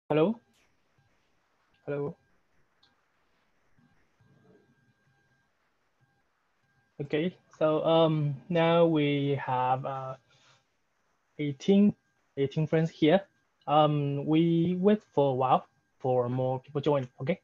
Hello, hello. Okay, so now we have 18, 18 friends here. We wait for a while for more people join. Okay.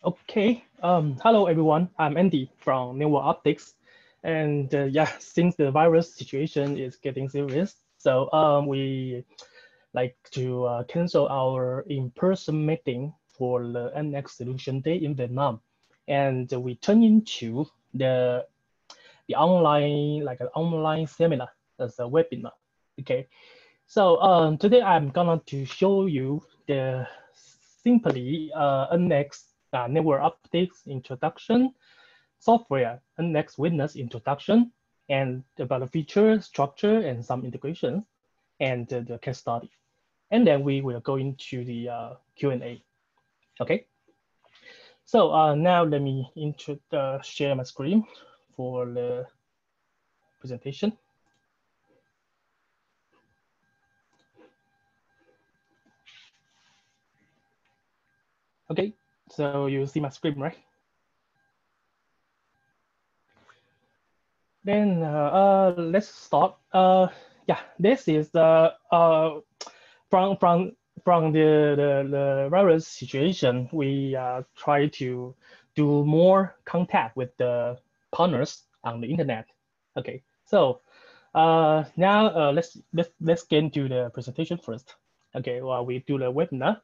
Okay. Hello everyone. I'm Andy from Optix, and yeah, since the virus situation is getting serious, so we like to cancel our in-person meeting for the Nx Solution Day in Vietnam, and we turn into the online like an online seminar as a webinar. Okay. So today I'm gonna to show you the simply Nx network updates introduction, software Nx Witness introduction, and about the feature, structure, and some integrations, and the case study. And then we will go into the Q&A. Okay. So now let me share my screen for the presentation. Okay. So you see my screen, right? Then let's start. Yeah, this is the from from from the virus situation. We try to do more contact with the partners on the internet. Okay, so now let's get into the presentation first. Okay, while we do the webinar,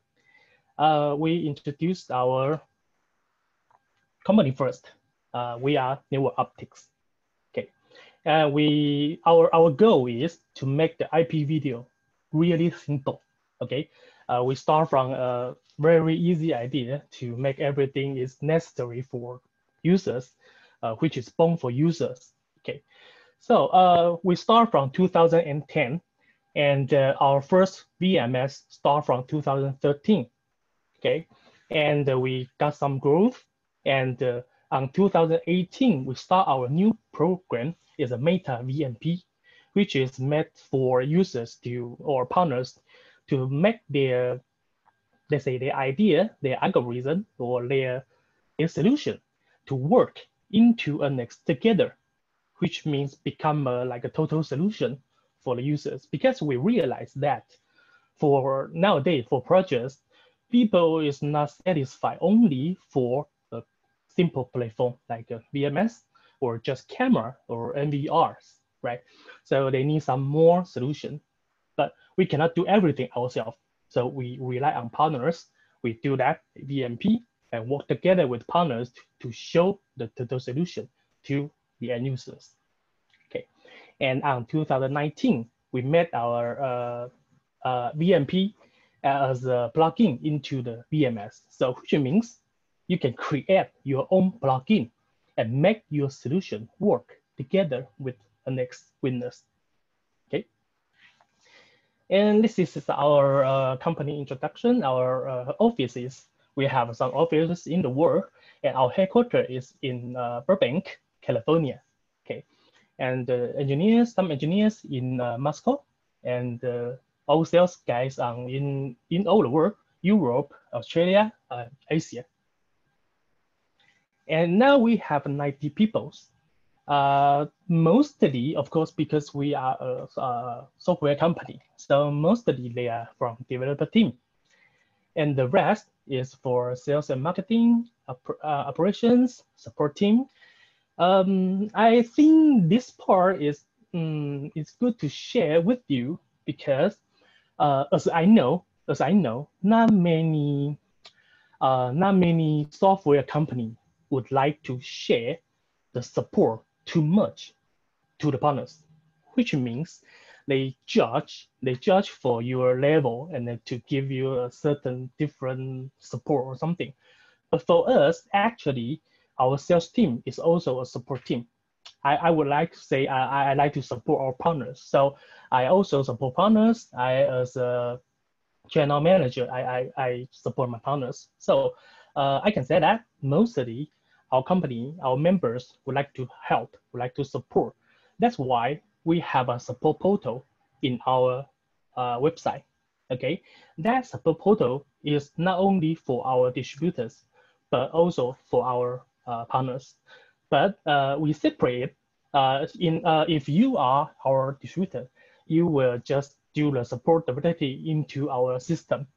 we introduced our company first. We are Network Optics. Okay. Our goal is to make the IP video really simple. Okay, we start from a very easy idea to make everything is necessary for users, which is born for users. Okay, so we start from 2010, and our first VMS start from 2013. Okay, and we got some growth, and on 2018 we start our new program is a Meta VMP, which is meant for users to or partners to make their, let's say, their idea, their algorithm, or their solution to work into a next together, which means become like a total solution for the users. Because we realize that for nowadays for projects, people is not satisfied only for a simple platform like a VMS or just camera or NVRs, right? So they need some more solution, but we cannot do everything ourselves. So we rely on partners. We do that VMP, and work together with partners to show the solution to the end users. Okay, and in 2019, we made our VMP as a plugin into the VMS. So which means you can create your own plugin and make your solution work together with Nx Witness. Okay. And this is our company introduction, our offices. We have some offices in the world, and our headquarters is in Burbank, California. Okay, and some engineers in Moscow, and all sales guys in all the world, Europe, Australia, Asia. And now we have 90 people. Mostly, of course, because we are a software company. So mostly they are from developer team. And the rest is for sales and marketing, operations, support team. I think this part is good to share with you because as I know, not many software company would like to share the support too much to the partners, which means they judge for your level and then to give you a certain different support or something. But for us, actually, our sales team is also a support team. I would like to say I like to support our partners. So I also support partners. As a channel manager, I support my partners. So I can say that mostly our company, our members would like to help, would like to support. That's why we have a support portal in our website. Okay, that support portal is not only for our distributors, but also for our partners. But we separate if you are our distributor, you will just do the support directly into our system.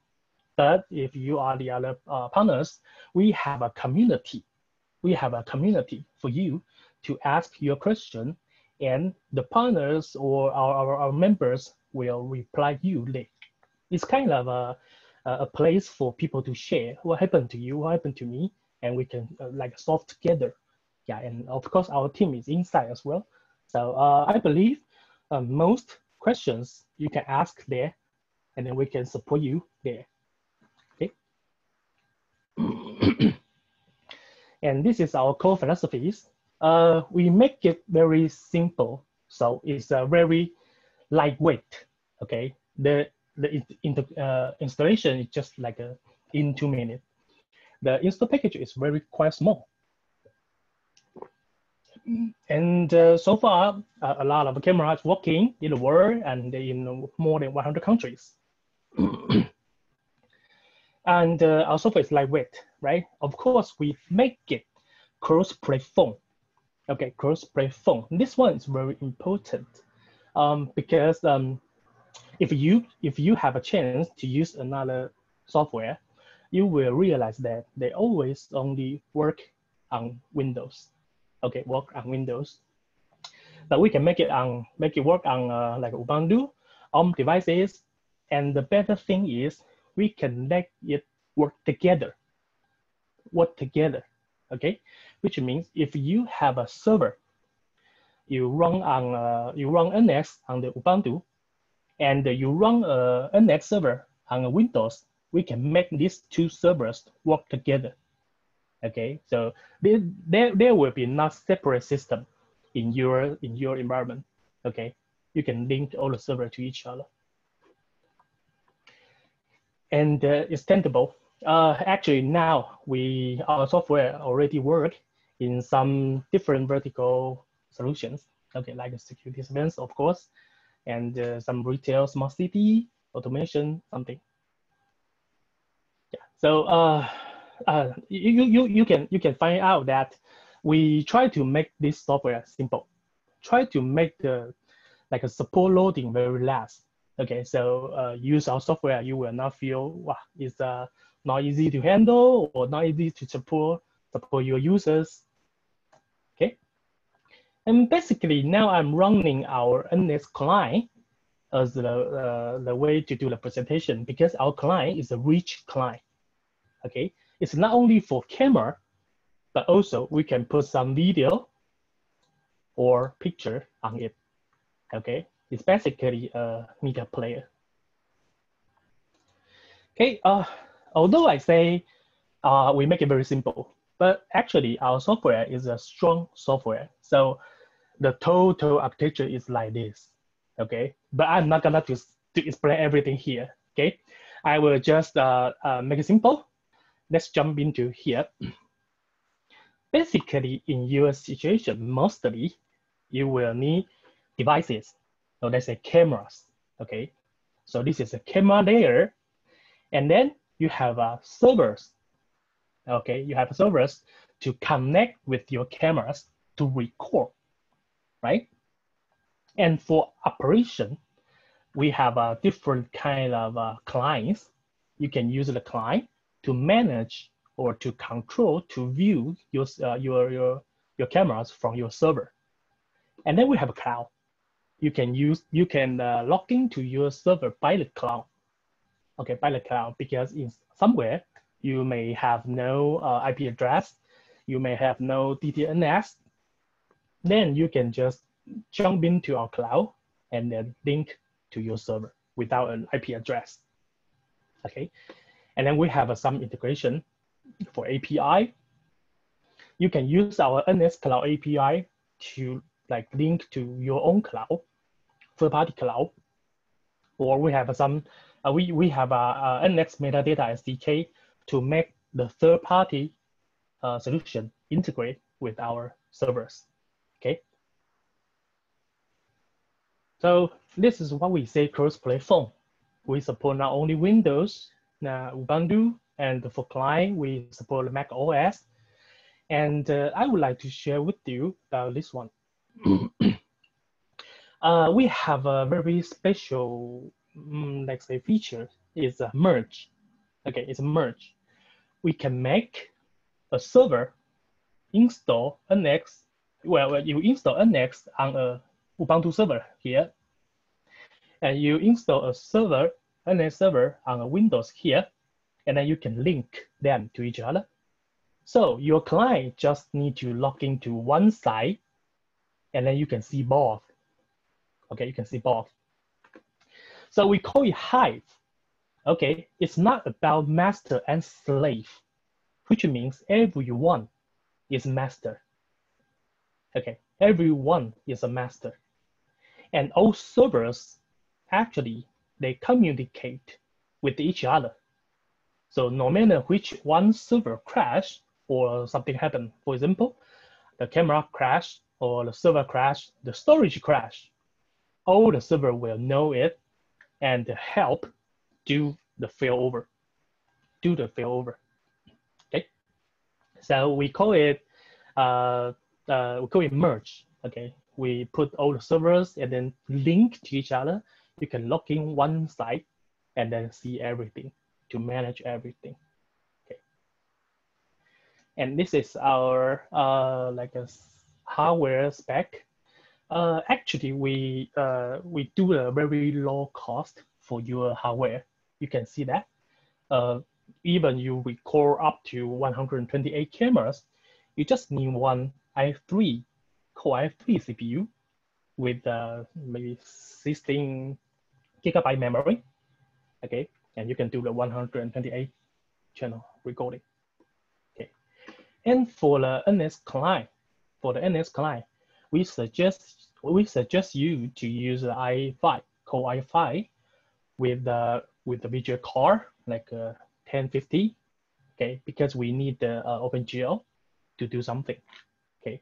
But if you are the other partners, we have a community. We have a community for you to ask your question, and the partners or our members will reply you later. It's kind of a place for people to share what happened to you, what happened to me, and we can like solve together. Yeah, and of course our team is inside as well. So I believe most questions you can ask there, and then we can support you there. Okay. And this is our core philosophies. We make it very simple, so it's very lightweight. Okay, the installation is just like in 2 minutes. The install package is very quite small. And so far, a lot of cameras working in the world and in more than 100 countries. And our software is lightweight, right? Of course, we make it cross-platform. Okay, cross-platform. This one is very important because if you have a chance to use another software, you will realize that they always only work on Windows. Okay, work on Windows. But we can make it work on like Ubuntu, devices, and the better thing is we can let it work together. Okay, which means if you have a server, you run Nx on the Ubuntu, and you run a Nx server on a Windows, we can make these two servers work together. Okay, so there will be not separate system in your environment. Okay, you can link all the servers to each other. And extendable. Actually, now our software already work in some different vertical solutions. Okay, like security surveillance, of course, and some retail, smart city, automation, something. Yeah. So you can find out that we try to make this software simple. Try to make the like a support loading very last. Okay, so use our software, you will not feel wow, it's not easy to handle or not easy to support your users. Okay, and basically now I'm running our Nx client as the way to do the presentation because our client is a rich client. Okay, It's not only for camera, but also we can put some video or picture on it. Okay, it's basically a media player. Okay, although I say we make it very simple, but actually our software is a strong software. So the total architecture is like this. Okay, but I'm not gonna to explain everything here. Okay, I will just make it simple. Let's jump into here. Basically, in your situation, mostly you will need devices. So let's say cameras. Okay, so this is a camera layer, and then you have servers. Okay, you have servers to connect with your cameras to record, right? And for operation, we have a different kind of clients. You can use the client to manage or to control, to view your cameras from your server. And then we have a cloud. You can log into your server by the cloud. Okay, by the cloud, because in somewhere you may have no IP address, you may have no DNS. Then you can just jump into our cloud and then link to your server without an IP address. Okay, and then we have some integration for API. You can use our NX Cloud API to like link to your own cloud, third-party cloud, or we have some we have a NX metadata SDK to make the third-party solution integrate with our servers. Okay. So this is what we say cross-platform. We support not only Windows, Ubuntu, and for client, we support Mac OS. And I would like to share with you about this one. We have a very special, let's say, feature. It's a merge. Okay, it's a merge. We can make a server install Nx. Well, you install Nx on a Ubuntu server here, and you install a server, Nx server on a Windows here, and then you can link them to each other. So your client just need to log into one side, and then you can see both. Okay, you can see both. So we call it Hive. Okay, it's not about master and slave, which means everyone is master. Okay, everyone is a master. And all servers, actually, they communicate with each other. So no matter which one server crash or something happen, for example, the camera crash or the server crash, the storage crash, all the server will know it and help do the failover. Okay, so we call it merge. Okay, we put all the servers and then link to each other. You can log in one site and then see everything to manage everything. Okay, and this is our like a hardware spec. Actually, we do a very low cost for your hardware. You can see that. Even you record up to 128 cameras, you just need one i3 Core i3 CPU with maybe 16 gigabyte memory. Okay, and you can do the 128 channel recording. Okay, and for the NX client, we suggest you to use the i5 Core i5 with the visual card like 1050. Okay, because we need the OpenGL to do something. Okay,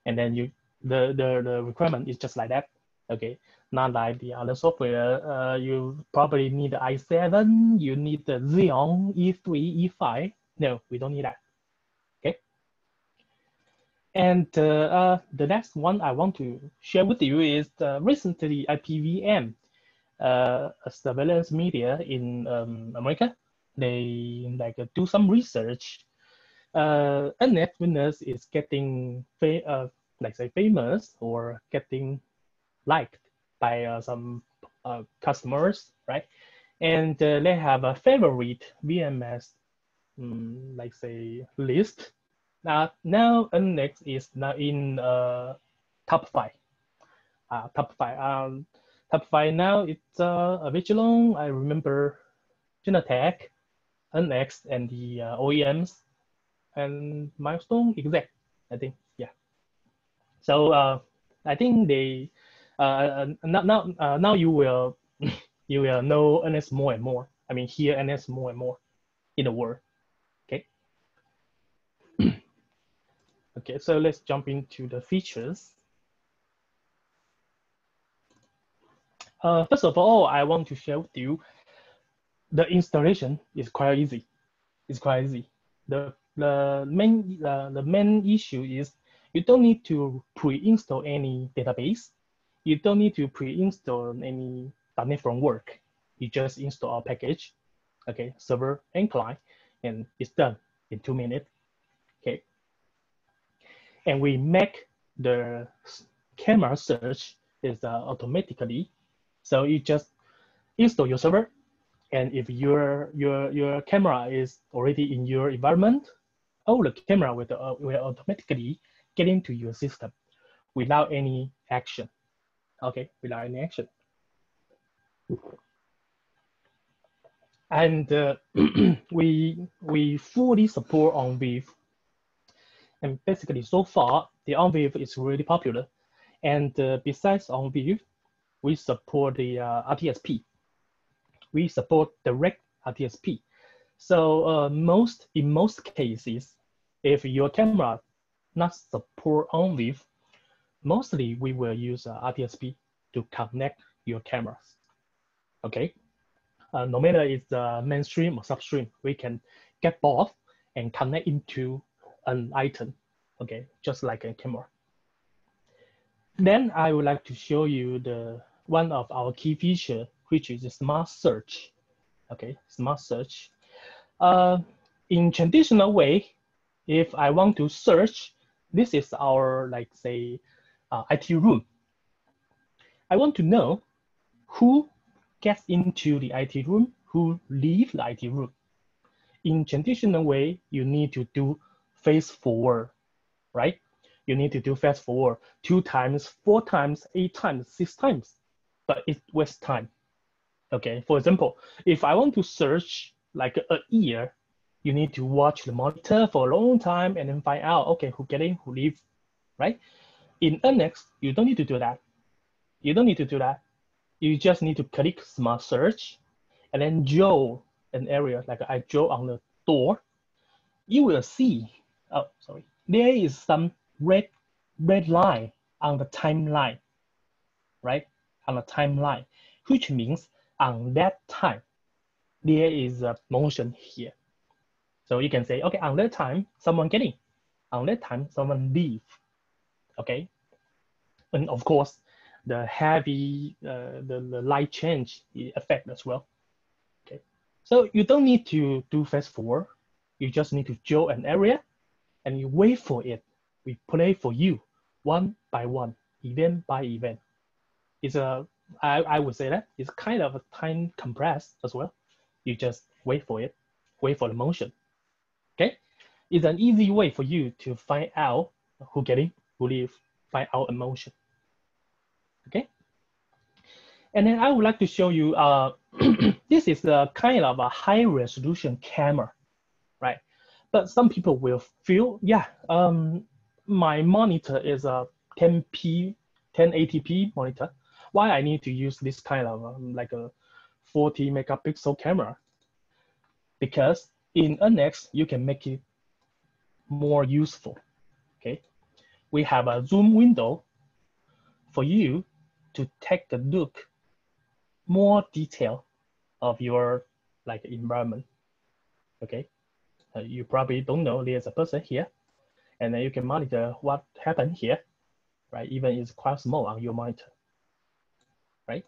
and then the requirement is just like that. Okay, not like the other software. You probably need the i7, you need the Xeon E3, E5. No, we don't need that. Okay. And the next one I want to share with you is recently IPVM, a surveillance media in America. They like do some research. Nx Witness is getting like say famous or getting liked by some customers, right? And they have a favorite VMS like say list. Now Nx is now in top 5. Top 5. Top 5 now it's Avigilon. I remember Genetech, Nx, and the OEMs, and Milestone Exact, I think. Yeah. So I think they now you will you will know NS more and more. I mean, hear NS more and more in the world. Okay. Okay, so let's jump into the features. First of all, I want to share with you the installation is quite easy. It's quite easy. The main issue is you don't need to pre-install any database. You don't need to pre-install any .NET Framework. You just install a package, okay, server and client, and it's done in 2 minutes, okay. And we make the camera search is automatically. So you just install your server, and if your camera is already in your environment, all the camera will automatically get into your system without any action. Okay, without any action. And we fully support OnViv. And basically, so far, the OnViv is really popular. And besides OnViv, we support the RTSP. We support direct RTSP. So in most cases, if your camera not support OnViv, mostly we will use RTSP to connect your cameras. Okay, no matter it's mainstream or substream, we can get both and connect into an item. Okay, just like a camera. Then I would like to show you one of our key feature, which is smart search. Okay, smart search. In traditional way, if I want to search, this is our, like say, IT room. I want to know who gets into the IT room, who leave the IT room. In traditional way, you need to do fast forward, right? You need to do fast forward 2 times, 4 times, 8 times, 6 times, but it wastes time. Okay, for example, if I want to search like a year, you need to watch the monitor for a long time and then find out, okay, who get in, who leave, right? In Nx, you don't need to do that. You don't need to do that. You just need to click smart search and then draw an area, like I draw on the door. You will see, oh, sorry, there is some red line on the timeline, right? On the timeline, which means on that time, there is a motion here. So you can say, okay, on that time, someone get in. On that time, someone leave, okay? And of course, the heavy, the light change effect as well, okay? So you don't need to do fast forward. You just need to draw an area and you wait for it. We play for you one by one, event by event. It's I would say that it's kind of a time compressed as well. You just wait for it, wait for the motion, okay? It's an easy way for you to find out who get in, who leave, find out a motion, okay? And then I would like to show you, this is a kind of a high resolution camera, right? But some people will feel, yeah, my monitor is a 1080p monitor. Why I need to use this kind of like a 40 megapixel camera? Because in Nx, you can make it more useful, okay? We have a zoom window for you to take a look more detail of your like environment, okay? You probably don't know there's a person here, and then you can monitor what happened here, right? Even it's quite small on your monitor, right?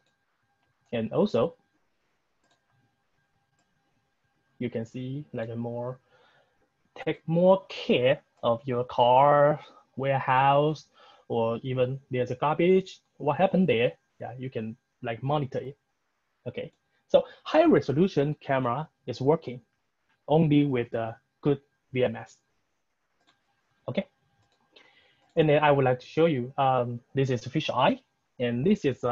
And also, you can see like take more care of your car, warehouse, or even there's a garbage, what happened there? Yeah, you can like monitor it, okay? So high resolution camera is working only with the VMS. Okay. And then I would like to show you, this is Fisheye, and this is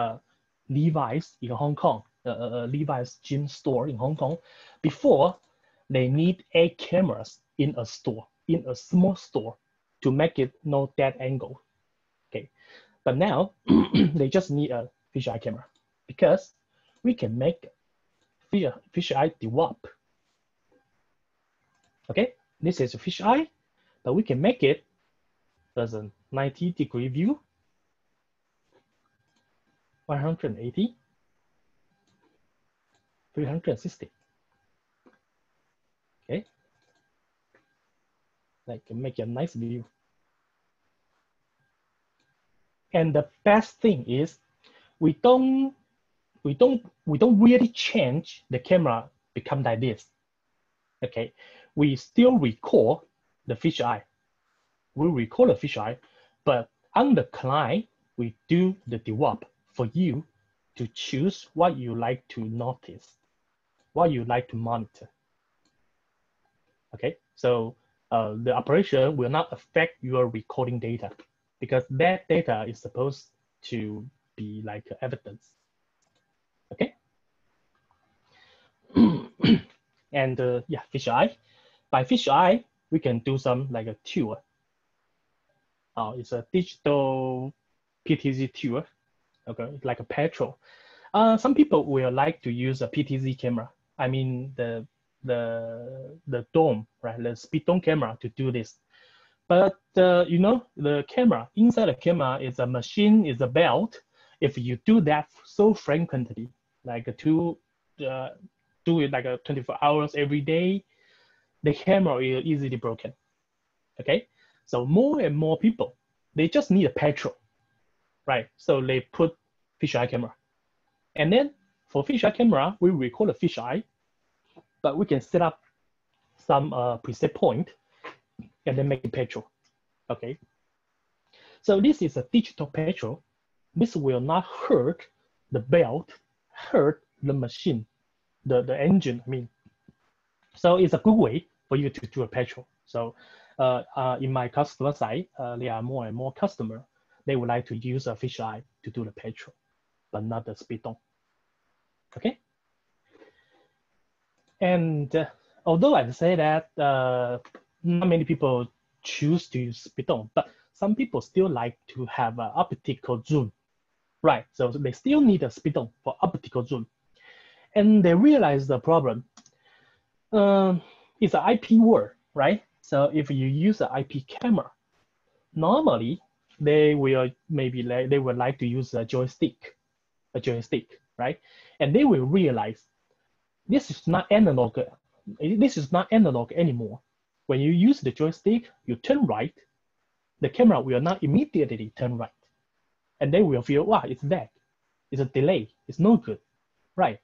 Levi's in Hong Kong, Levi's gym store in Hong Kong. Before, they need 8 cameras in a store, in a small store, to make it no dead angle. Okay, but now they just need a fisheye camera because we can make fisheye DWAP. Okay, this is a fisheye, but we can make it as a 90-degree view, 180, 360. Okay, like make a nice view. And the best thing is we don't really change the camera become like this. Okay, we still record the fisheye. We record the fisheye, but on the client, we do the DWAP for you to choose what you like to notice, what you like to monitor. Okay, so the operation will not affect your recording data because that data is supposed to be like evidence. Okay. And yeah, fisheye. By fisheye, we can do some like a tour. It's a digital PTZ tour. Okay, like a petrol. Some people will like to use a PTZ camera. I mean the dome, right? The speed dome camera to do this. But you know, the camera, inside the camera is a machine, is a belt. If you do that so frequently, like do it like 24 hours every day, the camera is easily broken. Okay, so more and more people, they just need a petrol, right? So they put fisheye camera. And then for fisheye camera, we record a fisheye, but we can set up some preset point and then make it petrol. Okay, so this is a digital petrol. This will not hurt the belt, hurt the machine, the engine, I mean. So it's a good way for you to do a petrol. So in my customer side, there are more and more customers. They would like to use a fisheye to do the petrol, but not the speed dome. Okay. And although I say that not many people choose to use speed dome, but some people still like to have an optical zoom, right? So they still need a speed dome for optical zoom. And they realize the problem. It's an IP world, right? So if you use an IP camera, normally they will maybe they would like to use a joystick, right? And they will realize this is not analog. This is not analog anymore. When you use the joystick, you turn right, the camera will not immediately turn right. And they will feel, wow, it's lag, it's a delay, it's no good, right?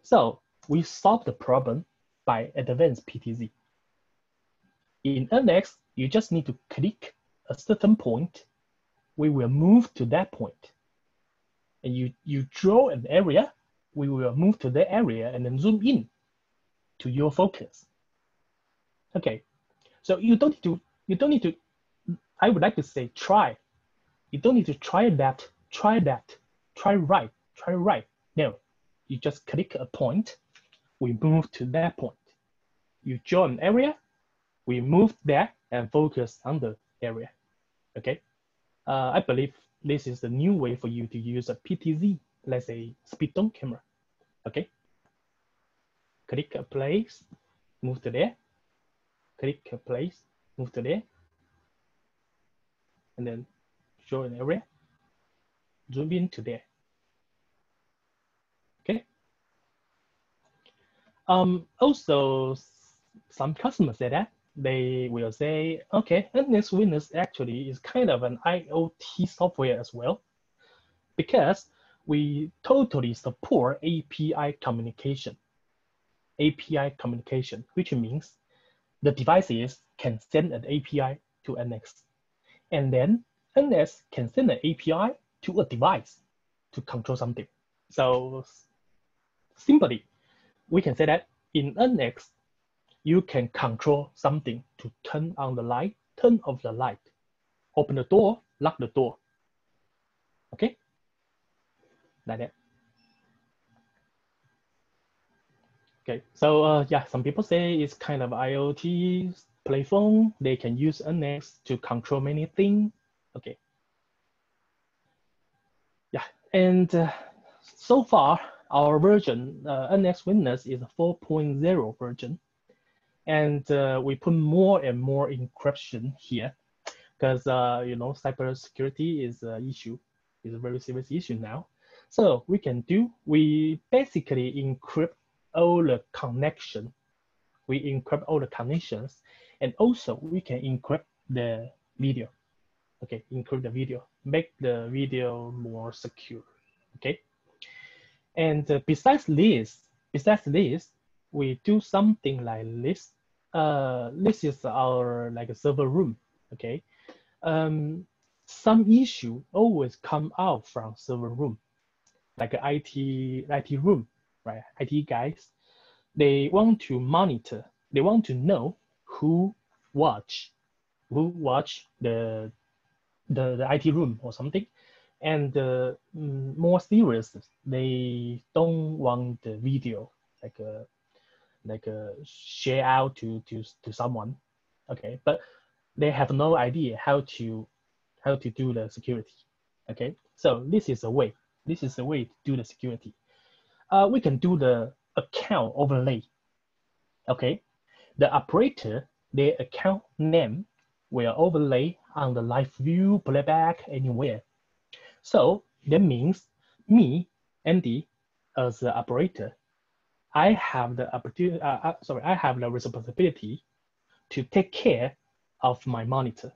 So we solve the problem by advanced PTZ. In Nx, you just need to click a certain point. We will move to that point. And you draw an area, we will move to that area and then zoom in to your focus. Okay, so you don't need to, I would like to say try. You don't need to try that, try right. No, you just click a point, we move to that point. You draw an area, we move there and focus on the area, okay? I believe this is the new way for you to use a PTZ, let's say speed dome camera, okay? Click a place, move to there, click a place, move to there, and then show an area, zoom in to there, okay? Also, some customers say that they will say, okay, Nx Witness actually is kind of an IoT software as well, because we totally support API communication. API communication, which means the devices can send an API to Nx, and then Nx can send an API to a device to control something. So simply, we can say that in Nx, you can control something to turn on the light, turn off the light, open the door, lock the door. Okay, like that. Okay, so yeah, some people say it's kind of IoT platform. They can use Nx to control many things. Okay. Yeah, and so far our version, Nx Witness is a 4.0 version, and we put more and more encryption here because you know, cybersecurity is an issue, is a very serious issue now. So we basically encrypt all the connection. We encrypt all the connections, and also we can encrypt the video. Okay, encrypt the video, make the video more secure. Okay, and besides this, we do something like this. This is our like a server room. Okay, some issue always come out from server room, like an IT room, right? IT guys, they want to monitor, they want to know who watch the IT room or something. And more serious, they don't want the video like share out to someone. Okay, but they have no idea how to do the security. Okay, so this is a way to do the security. We can do the account overlay. Okay, the operator, their account name will overlay on the live view, playback, anywhere. So that means me, Andy, as the operator, I have the opportunity. I have the responsibility to take care of my monitor.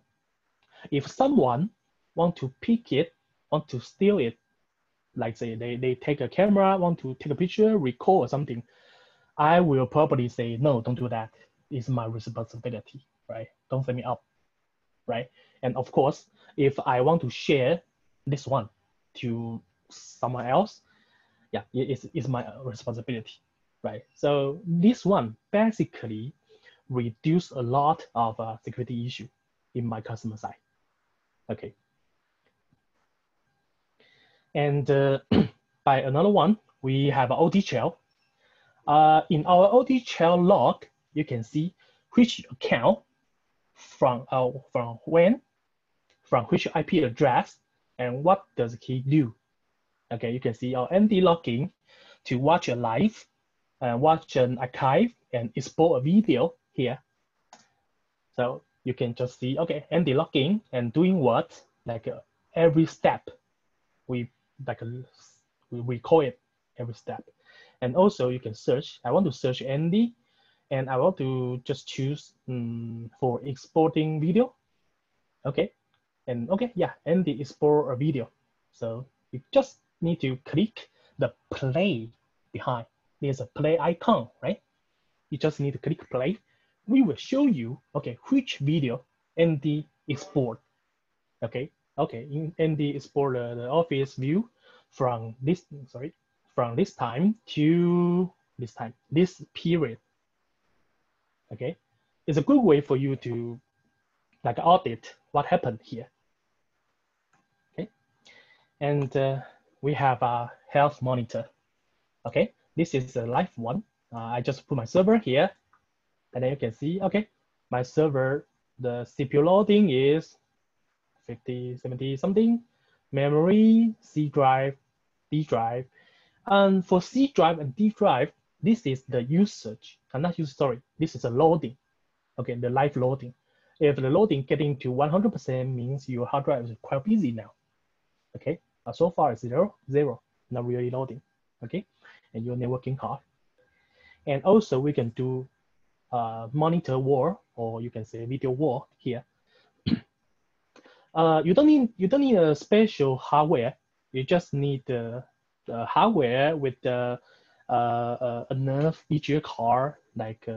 If someone want to pick it, want to steal it, like say they take a camera, want to take a picture, record or something, I will probably say, no, don't do that. It's my responsibility, right? Don't set me up, right? And of course, if I want to share this one to someone else, yeah, it's my responsibility, right? So this one basically reduce a lot of security issue in my customer side. Okay. And by another one, we have OT shell. In our OT shell log, you can see which account from when, from which IP address, and what does he do. Okay, you can see our ND logging to watch a live, watch an archive, and export a video here. So you can just see, okay, ND logging and doing what, like every step, we record it every step. And also you can search. I want to search ND, and I want to just choose for exporting video. Okay, and okay, yeah, ND export a video. So you just need to click the play behind. There's a play icon, right? You just need to click play. We will show you, okay, which video ND export. Okay, in ND export the office view from this, from this time to this time, this period. Okay, it's a good way for you to like audit what happened here. Okay, and we have a health monitor. Okay, this is a live one. I just put my server here, and then you can see, okay, my server, the CPU loading is 50, 70 something, memory, C drive, D drive. And for C drive and D drive, this is the usage. I'm not using, sorry, this is a loading. Okay, the live loading. If the loading getting to 100% means your hard drive is quite busy now. Okay, so far it's zero, not really loading. Okay, and your networking card. And also we can do monitor wall, or you can say video wall here. You don't need a special hardware. You just need the hardware with the enough VGA card. Like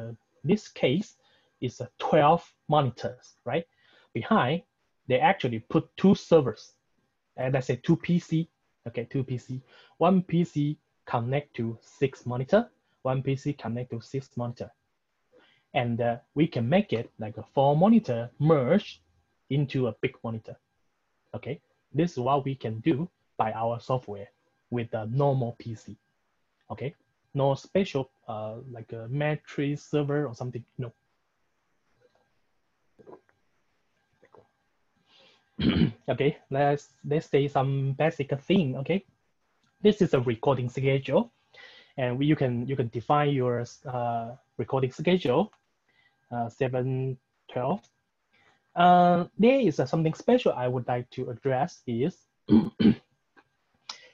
this case is 12 monitors, right? Behind, they actually put 2 servers, and let's say 2 PC. Okay, 2 PC. One PC connect to 6 monitor. One PC connect to 6 monitor. And we can make it like a 4-monitor merge into a big monitor. Okay, this is what we can do by our software with a normal PC. Okay, no special like a matrix server or something. No. Okay, let's say some basic thing. Okay, this is a recording schedule, and you can define your recording schedule 7/12. There is something special I would like to address is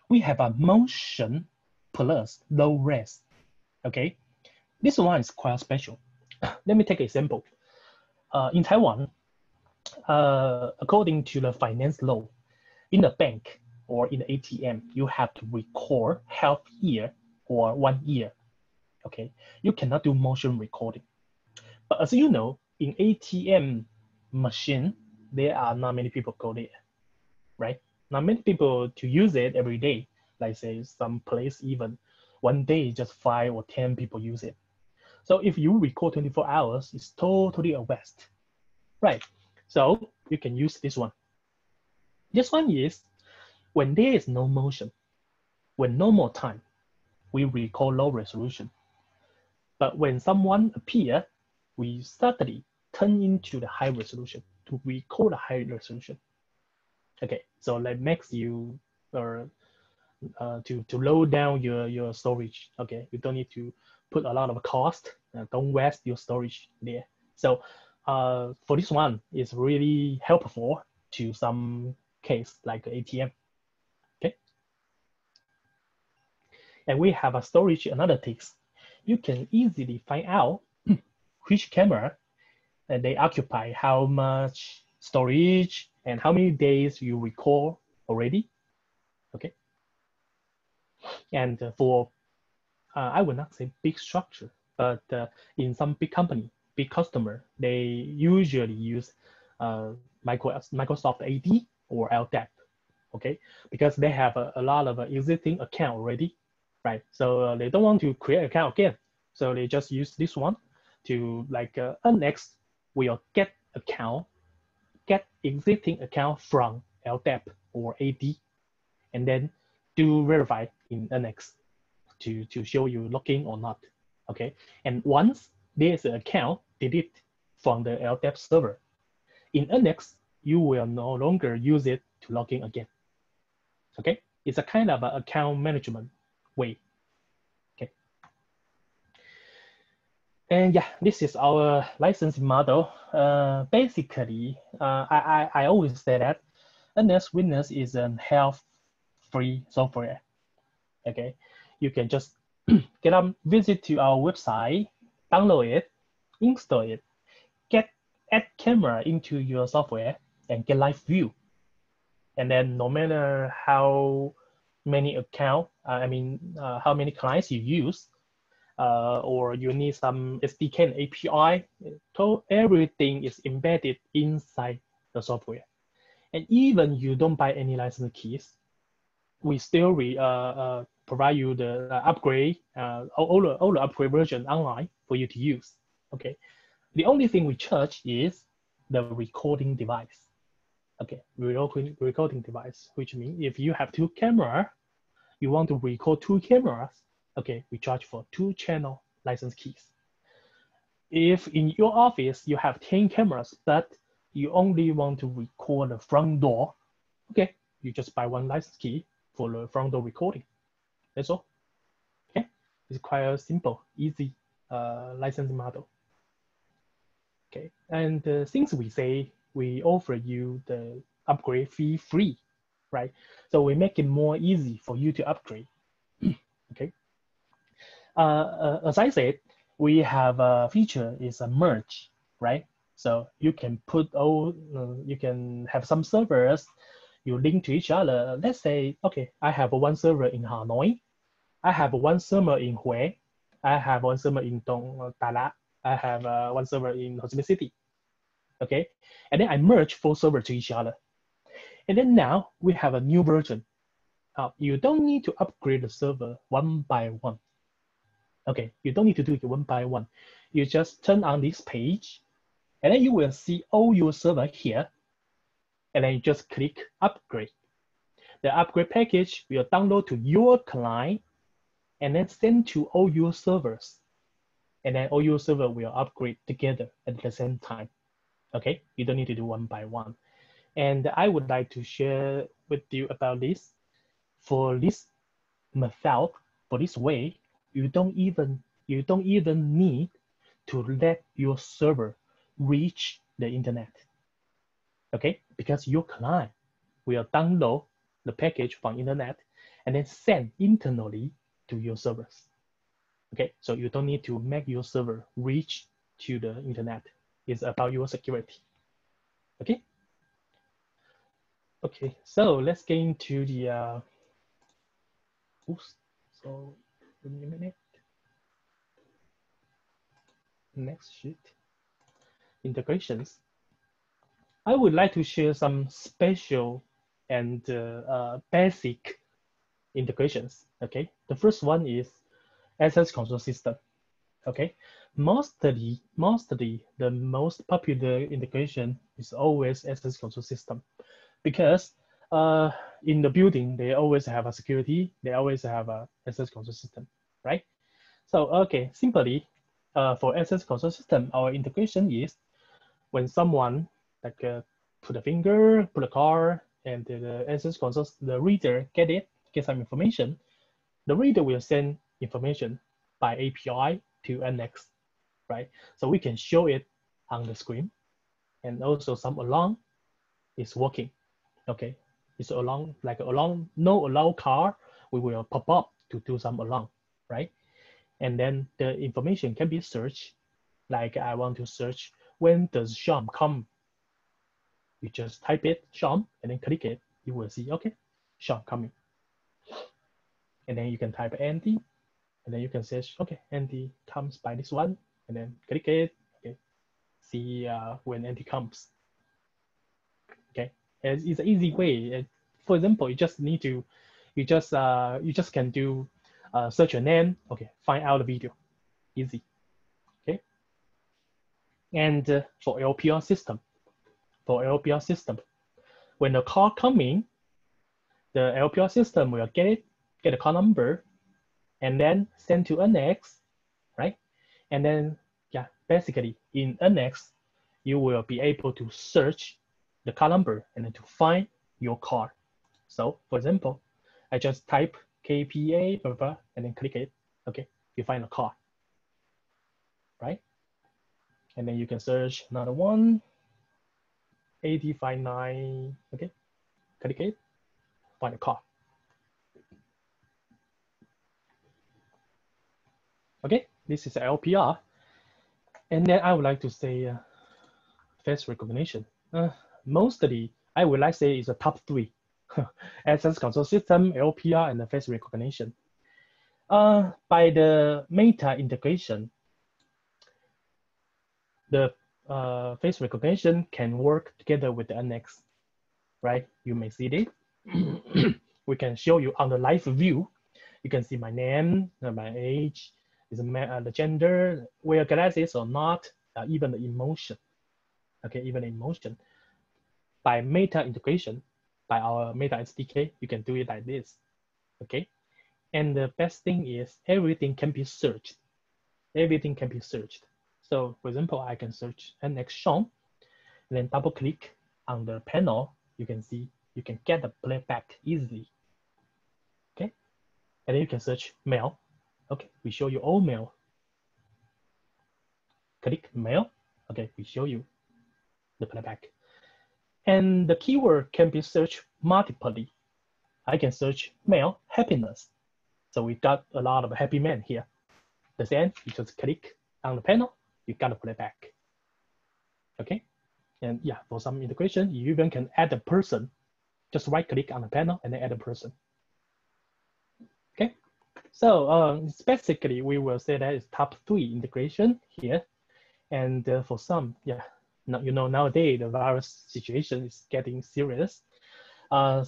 we have a motion plus low res. Okay, this one is quite special. Let me take an example. In Taiwan, according to the finance law, in a bank or in the ATM, you have to record half year or 1 year. Okay, you cannot do motion recording. But as you know, in ATM machine, there are not many people go there, right? Not many people to use it every day. Like say some place even one day just 5 or 10 people use it. So if you record 24 hours, it's totally a waste, right? So you can use this one. This one is when there is no motion, when no more time, we record low resolution. But when someone appear, we suddenly turn into the high resolution to record the high resolution. Okay, so that makes you to load down your storage. Okay, you don't need to put a lot of cost. Don't waste your storage there. So for this one, it's really helpful to some case like ATM. Okay, and we have a storage analytics. You can easily find out which camera they occupy how much storage and how many days you record already. Okay, and for I would not say big structure, but in some big company, big customer, they usually use Microsoft AD or LDAP, okay, because they have a lot of existing account already, right? So they don't want to create account again, so they just use this one to like Nx will get existing account from LDAP or AD, and then do verify in Nx to show you login or not. Okay, and once there's an account delete from the LDAP server, in Nx you will no longer use it to log in again. Okay, it's a kind of an account management way. Okay, and yeah, this is our licensing model. Basically, I always say that Nx Witness is a health-free software. Okay, you can just visit to our website, download it, install it, add camera into your software, and get live view. And then no matter how many account, how many clients you use, or you need some SDK and API, everything is embedded inside the software. And even you don't buy any license keys, we still provide you the upgrade, all the upgrade version online for you to use. Okay, the only thing we charge is the recording device. Okay, recording device, which means if you have 2 cameras, you want to record 2 cameras, okay, we charge for 2 channel license keys. If in your office you have 10 cameras, but you only want to record the front door, okay, you just buy 1 license key for the front door recording. That's all. Okay, it's quite a simple, easy licensing model. Okay, and since we say we offer you the upgrade fee free, right? So we make it more easy for you to upgrade. Okay. As I said, we have a feature is a merge, right? So you can put you can have some servers, you link to each other. Let's say, okay, I have 1 server in Hanoi, I have 1 server in Hue, I have 1 server in Đà Lạt, I have 1 server in Ho Chi Minh City. Okay, and then I merge 4 servers to each other. And then now we have a new version. You don't need to upgrade the server one by one. Okay, you don't need to do it one by one. You just turn on this page, and then you will see all your server here, and then you just click upgrade. The upgrade package will download to your client and then send to all your servers. And then all your server will upgrade together at the same time. Okay, you don't need to do one by one. And I would like to share with you about this. For this method, for this way, you don't even need to let your server reach the internet. Okay, because your client will download the package from internet and then send internally to your servers. Okay, so you don't need to make your server reach to the internet. It's about your security. Okay. Okay, so let's get into the oops. So give me a minute. Next sheet. Integrations. I would like to share some special and basic integrations. Okay, the first one is access control system. Okay, mostly the most popular integration is always access control system, because in the building they always have a security, they always have a access control system, right? So okay, simply for access control system, our integration is when someone like put a finger, put a card, and the access control, the reader get some information, the reader will send information by API to Nx, right? So we can show it on the screen, and also some alarm is working. Okay, it's alarm, like alarm, no alarm car, we will pop up to do some alarm, right? And then the information can be searched. Like I want to search when does Sean come. You just type it, Sean, and then click it. You will see, okay, Sean coming. And then you can type Andy, and then you can search, okay, Andy comes by this one, and then click it. Okay, see when Andy comes. Okay, it's an easy way. For example, you just need to, you just can do search your name. Okay, find out the video, easy. Okay, and for LPR system, when the call coming, the LPR system will get a call number, and then send to Nx, right? And then yeah, basically in Nx, you will be able to search the car number and then to find your car. So for example, I just type KPA, blah, blah, and then click it. Okay, you find a car, right? And then you can search another one, 859, okay, click it, find a car. Okay, this is LPR. And then I would like to say face recognition. Mostly, I would like to say is the top three. Access control system, LPR, and the face recognition. By the meta integration, the face recognition can work together with the Nx, right? You may see it. We can show you on the live view. You can see my name, my age, the gender, wear glasses or not, even the emotion. Okay, even the emotion. By meta integration, by our meta SDK, you can do it like this. Okay, and the best thing is everything can be searched. Everything can be searched. So for example, I can search Nx Sean, and then double click on the panel. You can see you can get the playback easily. Okay, and then you can search mail. Okay, we show you all mail. Click mail. Okay, we show you the playback. And the keyword can be searched multiply. I can search mail happiness. So we got a lot of happy men here. The same, you just click on the panel, you got a playback. Okay, and yeah, for some integration, you even can add a person. Just right click on the panel and then add a person. Okay, so basically we will say that is top three integration here. And for some, yeah, now, you know, nowadays the virus situation is getting serious. I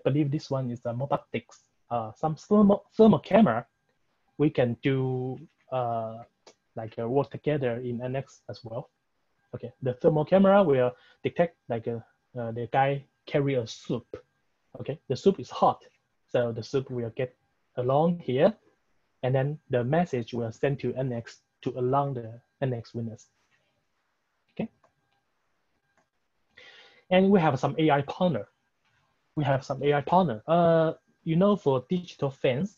believe this one is a Mobotix, some thermal camera we can do like work together in Nx as well. Okay, the thermal camera will detect like the guy carry a soup. Okay, the soup is hot, so the soup will get along here, and then the message will send to Nx to allow the Nx witness. Okay, and we have some AI partner. You know, for digital fence,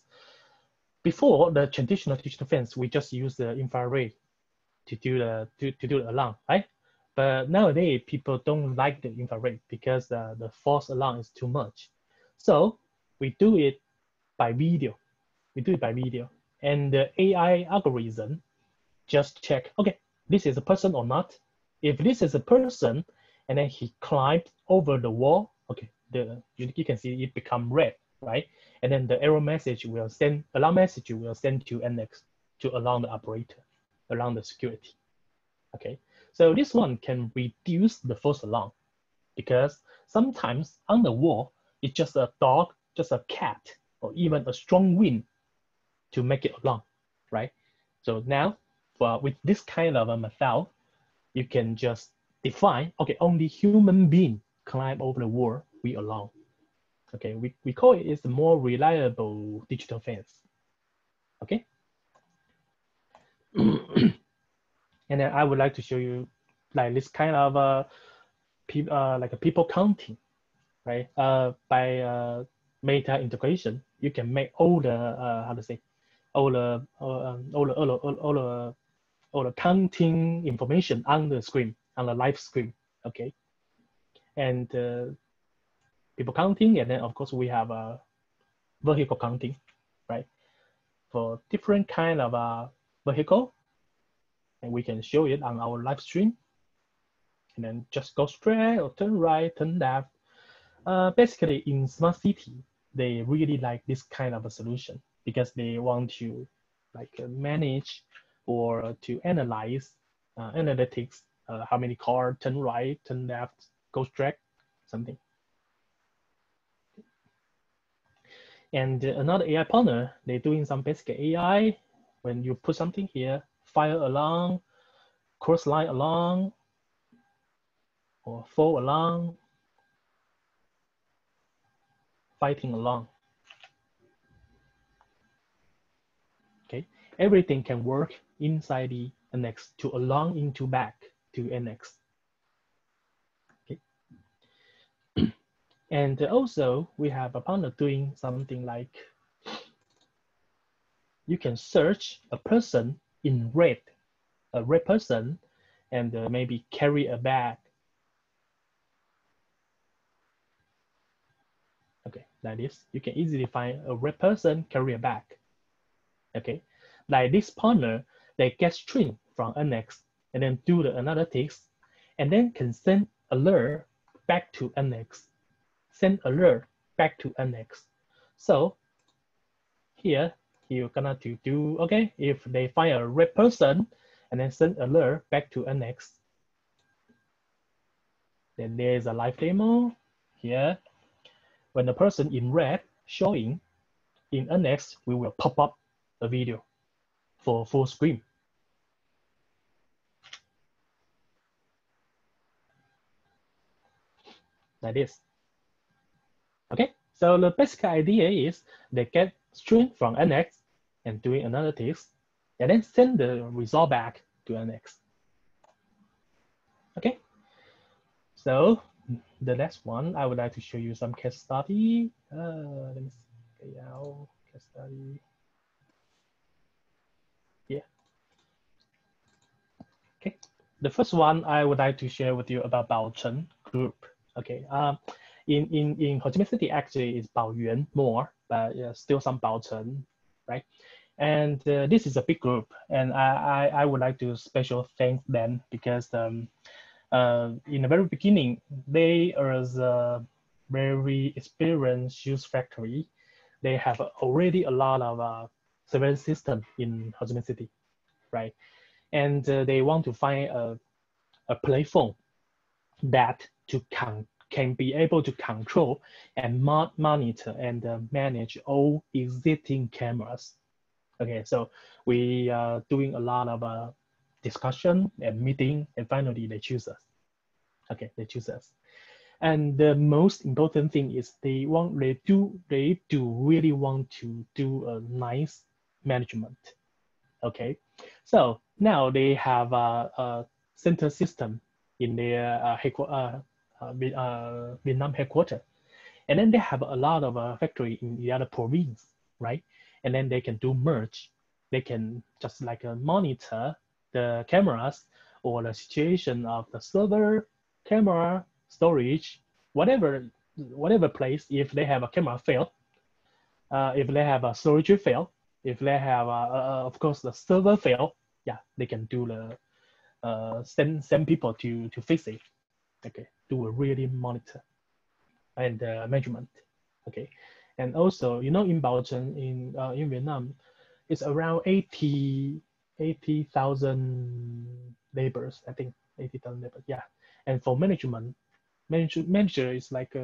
before the traditional digital fence, we just use the infrared to do the alarm, right? But nowadays people don't like the infrared because the false alarm is too much. So we do it by video. And the AI algorithm just check, okay, this is a person or not. If this is a person, and then he climbed over the wall, okay, you can see it become red, right? And then the alarm message will send to Nx to alarm the operator, alarm the security. Okay, so this one can reduce the false alarm because sometimes on the wall, it's just a dog, just a cat, or even a strong wind to make it alarm, right? So now, with this kind of a method, you can just define, okay, only human being climb over the wall, we allow. Okay, we call it is a more reliable digital fence. Okay. And then I would like to show you like this kind of like a people counting, right? By meta integration, you can make all the all the counting information on the screen, on the live screen. Okay, and people counting, and then of course we have vehicle counting, right? For different kind of vehicle, and we can show it on our live stream. And then just go straight or turn right, turn left. Basically, in smart city, they really like this kind of a solution because they want to like manage or to analyze analytics, how many cars turn right, turn left, go straight, something. And another AI partner, they're doing some basic AI. When you put something here, fire alarm, cross line alarm, or fall alarm, fighting alarm. Okay, everything can work inside the Nx to alarm into back to Nx. Okay, and also we have a partner doing something like you can search a person in red, a red person, and maybe carry a bag. Okay, like this, you can easily find a red person carry a bag. Okay, like this partner, they get string from Nx and then do the analytics, and then can send alert back to Nx, send alert back to Nx. So here you're gonna to do, okay, if they find a red person and then send alert back to Nx, then there's a live demo here. When the person in red showing in Nx, we will pop up a video for full screen. Like this. Okay, so the basic idea is they get string from Nx and doing analytics, and then send the result back to Nx. Okay, so the next one, I would like to show you some case study. Let me see, case study. Yeah. Okay, the first one I would like to share with you about Baocheng group. Okay, in Ho Chi Minh City actually is Baoyuan more, but still some Baocheng, right? And this is a big group, and I would like to special thank them because in the very beginning, they are a very experienced shoes factory. They have already a lot of surveillance system in Ho Chi Minh City, right? And they want to find a platform that can be able to control and monitor and manage all existing cameras. Okay, so we are doing a lot of discussion and meeting, and finally they choose us. Okay, they choose us. And the most important thing is they do really want to do a nice management. Okay, so now they have a center system in their Vietnam headquarters, and then they have a lot of factory in the other province, right? And then they can do merge. They can just like monitor the cameras or the situation of the server, camera, storage, whatever place. If they have a camera fail, if they have a storage fail, if they have of course the server fail, yeah, they can do the send people to fix it. Okay, do a really monitor and measurement. Okay, and also in Baocheng in Vietnam, it's around 80,000 laborers. I think 80,000 laborers. Yeah, and for manager is like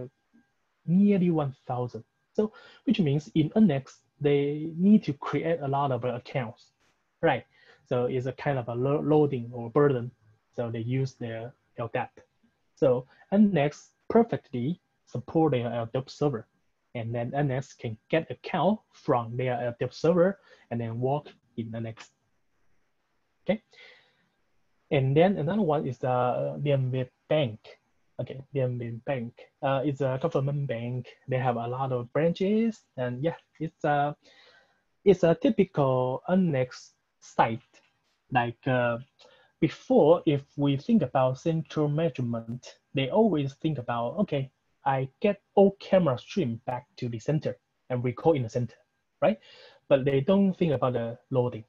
nearly 1,000. So which means in Nx they need to create a lot of accounts, right? So it's a kind of a loading or burden. So they use their LDAP. So Nx perfectly support their LDAP server, and then Nx can get account from their LDAP server and then work in Nx. Okay. And then another one is the DMV Bank. Okay, DMV Bank. It's a government bank. They have a lot of branches, and yeah, it's a typical Nx site. Like before, if we think about central measurement, they always think about, okay, I get all camera stream back to the center and record in the center, right? But they don't think about the loading.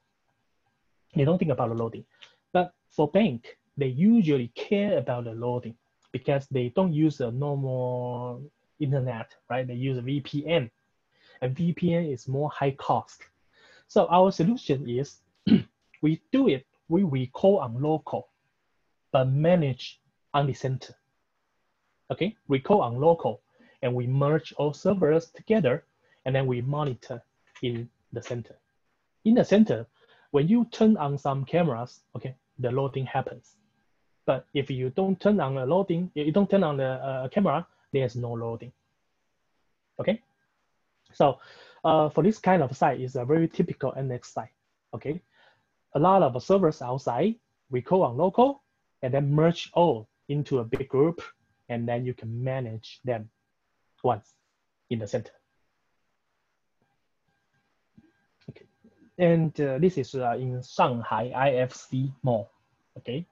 They don't think about the loading. But for bank, they usually care about the loading because they don't use a normal internet, right? They use a VPN, and VPN is more high cost. So our solution is we record on local, but manage on the center. Okay, record on local, and we merge all servers together, and then we monitor in the center. In the center, when you turn on some cameras, okay, the loading happens. But if you don't turn on the loading, you don't turn on the camera, there's no loading. Okay, so for this kind of site, is a very typical Nx site. Okay, a lot of servers outside, record on local, and then merge all into a big group, and then you can manage them once in the center. Okay, and this is in Shanghai IFC Mall. Okay.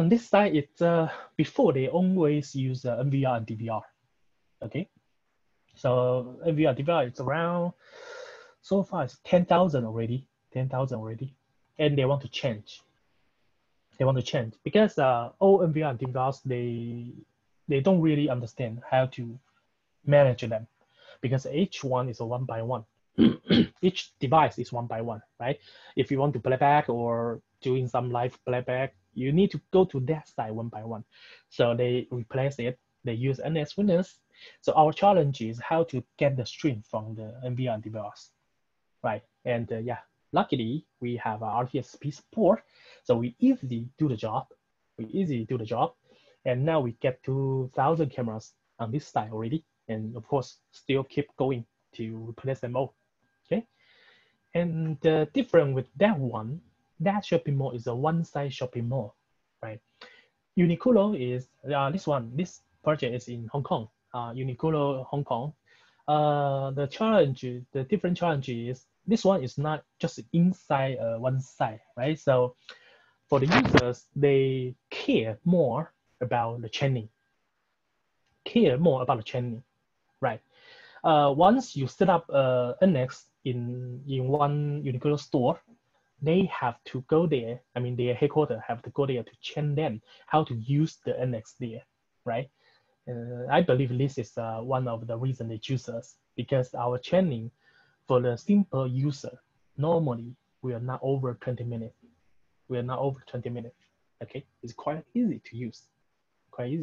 This site, it's before they always use NVR and DVR. Okay, so NVR DVR is around, so far it's 10,000 already, 10,000 already, and they want to change. They want to change because all NVR and DVRs, they don't really understand how to manage them, because each one is a one by one. Each device is one by one, right? If you want to play back or doing some live playback, you need to go to that side one by one. So they replace it. They use Nx Witness. So our challenge is how to get the stream from the NVR and DVRs, right? And yeah, luckily we have RTSP support, so we easily do the job. And now we get 2,000 cameras on this side already, and of course still keep going to replace them all. Okay, and different with that one, that shopping mall is a one-side shopping mall, right? Uniqlo is this project is in Hong Kong. Uniqlo Hong Kong. The different challenge is this one is not just inside one side, right? So for the users, they care more about the chaining. Right? Once you set up Nx in one Uniqlo store, they have to go there. I mean, their headquarters have to go there to train them how to use the Nx there, right? I believe this is one of the reasons they choose us, because our training for the simple user, normally we are not over 20 minutes. Okay, it's quite easy to use. Okay,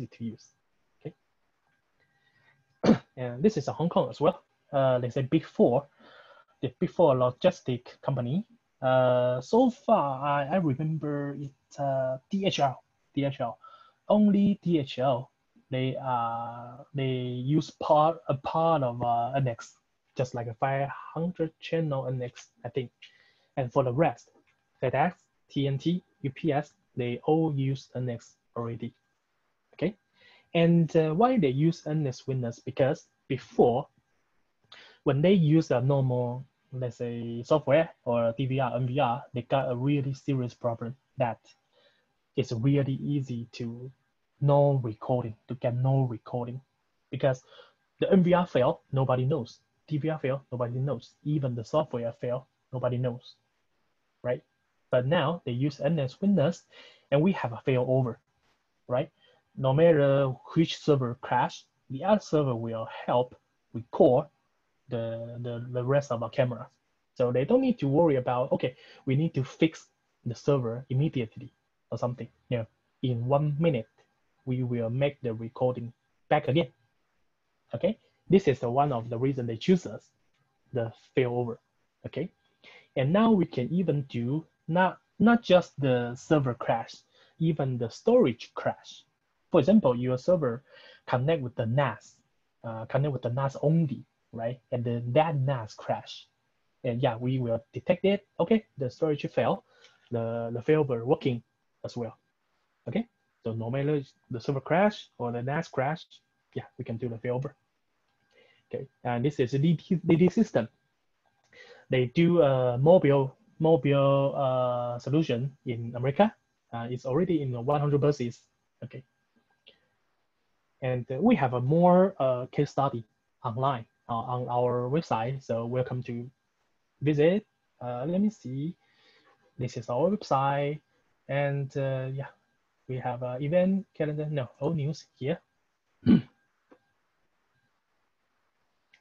and this is a Hong Kong as well. They say Big Four. before logistic company. So far, I remember it's DHL, only DHL. They use a part of Nx, just like a 500 channel Nx, I think. And for the rest, FedEx, TNT, UPS, they all use Nx already. Okay, and why they use Nx Witness? Because before, when they use a normal, let's say, software or DVR, NVR, they got a really serious problem that it's really easy to get no recording, because the NVR fail, nobody knows. DVR fail, nobody knows. Even the software fail, nobody knows, right? But now they use Nx Witness, and we have a failover, right? No matter which server crash, the other server will help record the rest of our cameras. So they don't need to worry about, okay, we need to fix the server immediately or something. No, in 1 minute, we will make the recording back again. Okay, this is one of the reasons they choose us, the failover. Okay, and now we can even do not just the server crash, even the storage crash. For example, your server connect with the NAS, only, right? And then that NAS crash. And yeah, we will detect it. Okay, the storage fail, the failover working as well. Okay, so no matter the server crash or the NAS crash, yeah, we can do the failover. Okay, and this is a DD system. They do a mobile solution in America. It's already in 100 buses. Okay, and we have a more case study online on our website. So welcome to visit. Let me see. This is our website, and yeah, we have an event calendar. No, all news here.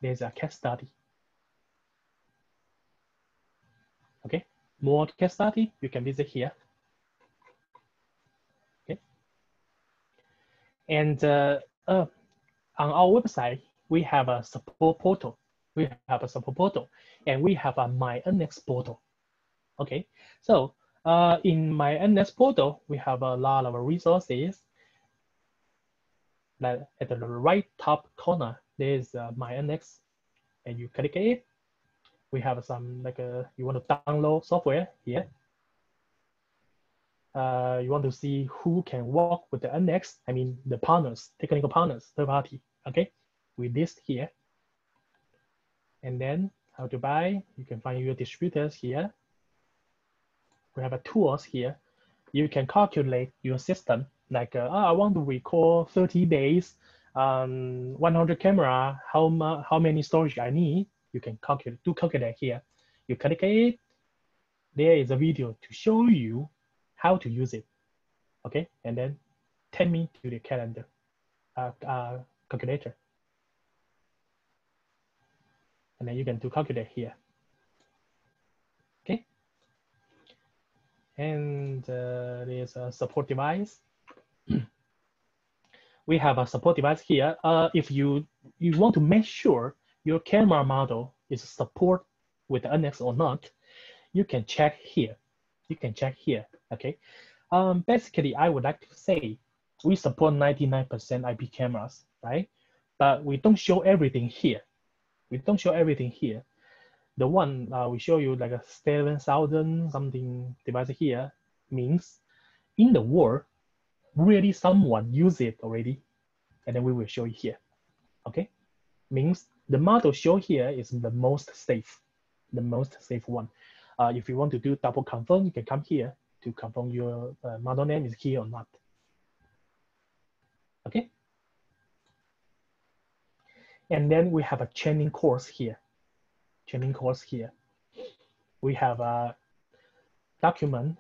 There's a case study. Okay, more case study, you can visit here. Okay, and on our website, we have a support portal. And we have a My Nx portal. Okay, so in My Nx portal, we have a lot of resources. Like at the right top corner, there's My Nx, and you click it. We have some you want to download software here. You want to see who can work with the Nx, I mean the partners, technical partners, third party. Okay, we list here. And then how to buy, you can find your distributors here. We have a tools here. You can calculate your system, like I want to record 30 days, 100 camera, how many storage I need. You can calculate here. You click it, there is a video to show you how to use it. Okay, and then take me to the calendar calculator. And then you can do calculate here. Okay. And there's a support device. We have a support device here. If you want to make sure your camera model is support with Nx or not, you can check here. Okay. Basically, I would like to say we support 99% IP cameras, right? But we don't show everything here. The one we show you like a 7,000 something device here means in the world, really someone use it already, and then we will show you here. Okay, means the model show here is the most safe one. If you want to do double confirm, you can come here to confirm your model name is here or not. Okay. And then we have a training course here. We have a document,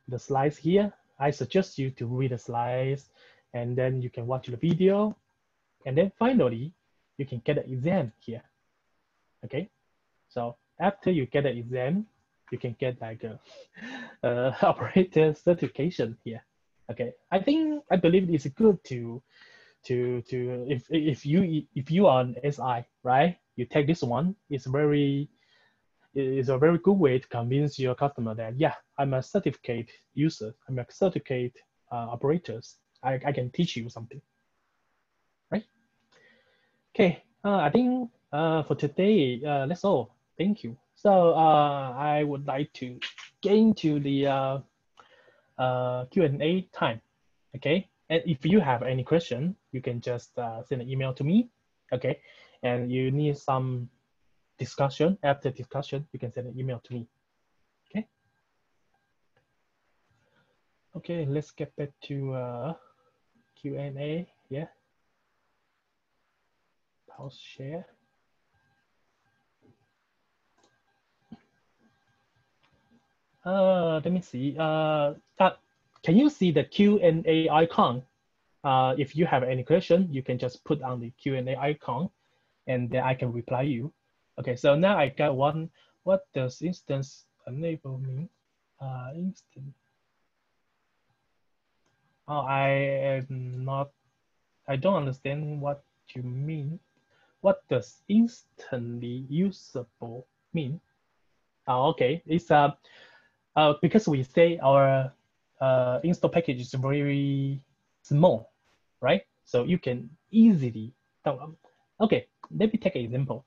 the slides here. I suggest you to read the slides, and then you can watch the video. And then finally, you can get an exam here. Okay. So after you get an exam, you can get like a operator certification here. Okay. I believe it's good to if you are an SI, right? You take this one. It's very is a very good way to convince your customer that, yeah, I'm a certificate user, I'm a certificate operators. I can teach you something, right? Okay, I think for today, that's all. Thank you. So I would like to get into the Q&A time, okay? And if you have any question, you can just send an email to me, okay? And you need some discussion, after discussion, you can send an email to me, okay? Okay, let's get back to Q&A, yeah? Pause share. Let me see. Can you see the Q&A icon? If you have any question, you can just put on the Q&A icon, and then I can reply you. Okay, so now I got one. What does instance enable mean? Instant. Oh, I don't understand what you mean. What does instantly usable mean? Oh, okay, it's because we say our install package is very small, right? So you can easily download. Okay, let me take an example.